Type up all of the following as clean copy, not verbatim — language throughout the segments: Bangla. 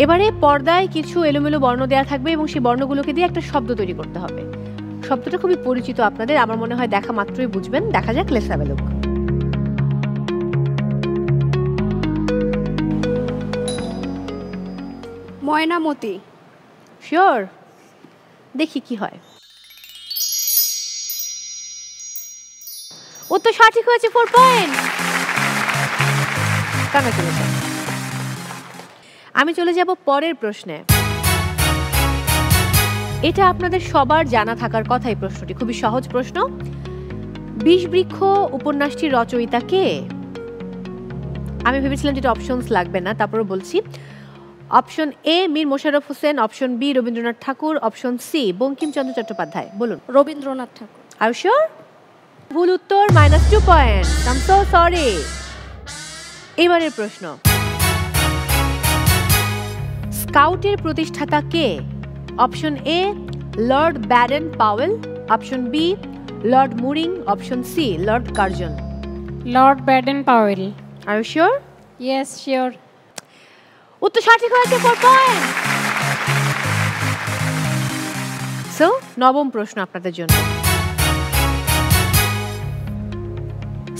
এবারে পর্দায় কিছু এলোমেলো বর্ণ দেওয়া থাকবে এবং সেই বর্ণগুলোকে দিয়ে একটা শব্দ তৈরি করতে হবে। শব্দটা খুবই পরিচিত আপনাদের, আমার মনে হয় দেখা মাত্রই বুঝবেন। দেখা যাক, let's have a look. Mainamati. Sure? দেখি কি হয়। উত্তর সঠিক হয়েছে, 4 পয়েন্ট। আমি চলে যাব পরের প্রশ্নে। এটা আপনাদের সবার জানা থাকার কথা। এই প্রশ্নটি খুবই সহজ প্রশ্ন। বিষবৃক্ষ উপন্যাসটির রচয়িতা কে? আমি ভেবেছিলাম যেটা অপশনস লাগবে না, তারপরে বলছি। Option A Mir Mosharraf Hossain, option B Rabindranath Thakur, option C Bankimchandra Chattopadhyay. বলুন। Rabindranath Thakur. Are you sure? ভুল উত্তর, -2 point. I am so sorry. এবারের প্রশ্ন, স্কাউটের প্রতিষ্ঠাতা কে? Option A Lord Baden Powell, option B Lord Mooring, option C Lord Curzon. Lord Baden Powell. Are you sure? Yes, sure. উত্তর সঠিক হয়েছে, 4 পয়েন্ট। সো নবম প্রশ্ন আপনাদের জন্য।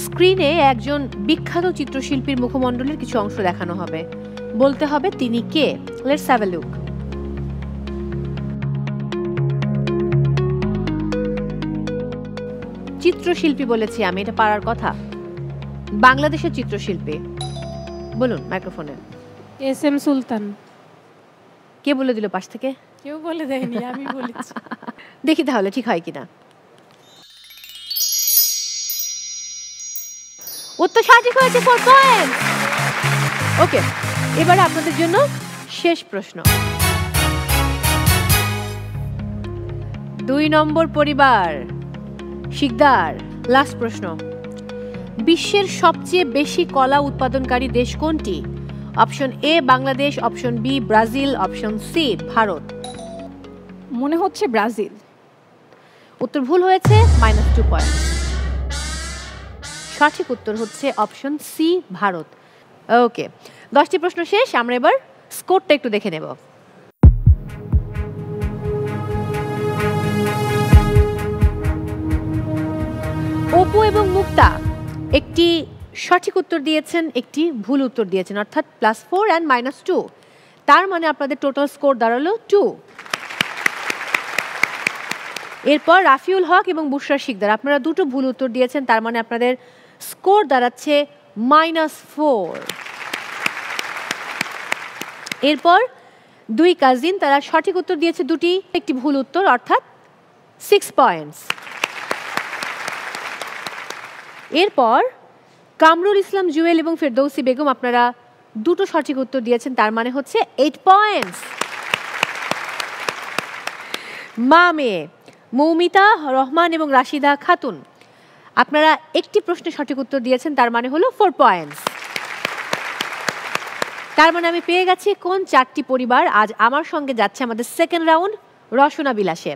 স্ক্রিনে একজন বিখ্যাত চিত্রশিল্পীর মুখমণ্ডলের কিছু অংশ দেখানো হবে, বলতে হবে তিনি কে। Let's have a look. চিত্রশিল্পী বলেছি আমি, এটা পারার কথা। বাংলাদেশের চিত্রশিল্পী। বলুন মাইক্রোফোনে। এস এম সুলতান। কে বলে দিল পাশ থেকে? কেউ বলে দেয়নি, আমি বলেছি। দেখি তাহলে ঠিক হয় কিনা। উত্তর সঠিক হয়েছে, 4 পয়েন্ট। ওকে, এবারে আপনাদের জন্য শেষ প্রশ্ন। 2 নম্বর পরিবার, শিকদার। লাস্ট প্রশ্ন। বিশ্বের সবচেয়ে বেশি কলা উৎপাদনকারী দেশ কোনটি? Option A Bangladesh, option B Brazil, option C Bharat. মনে হচ্ছে ব্রাজিল। উত্তর ভুল হয়েছে, -2 পয়েন্ট। সঠিক উত্তর হচ্ছে অপশন সি ভারত। ওকে, 10টি প্রশ্ন শেষ। আমরা এবার স্কোরটা একটু দেখে নেব। অপু এবং মুক্তা একটি সঠিক উত্তর দিয়েছেন, একটি ভুল উত্তর দিয়েছেন, অর্থাৎ +4 and -2। তার মানে আপনাদের টোটাল স্কোর দাঁড়ালো 2। এরপর রাফিউল হক এবং বুশরা শিকদার, আপনারা দুটো ভুল উত্তর দিয়েছেন, তার মানে আপনাদের স্কোর দাঁড়াচ্ছে -4। এরপর 2 কাজিন, তারা সঠিক উত্তর দিয়েছে দুটি, একটি ভুল উত্তর, অর্থাৎ 6 পয়েন্টস। এরপর কামরুল ইসলাম জুয়েল এবং ফেরদৌসি বেগম, আপনারা দুটো সঠিক উত্তর দিয়েছেন, তার মানে হচ্ছে 8 পয়েন্টস। মা মেয়ে মৌমিতা রহমান এবং রাশিদা খাতুন, আপনারা একটি প্রশ্নে সঠিক উত্তর দিয়েছেন, তার মানে হলো 4 পয়েন্টস। তার মানে আমি পেয়ে গেছি কোন 4টি পরিবার আজ আমার সঙ্গে যাচ্ছে আমাদের সেকেন্ড রাউন্ড রসনা বিলাসে।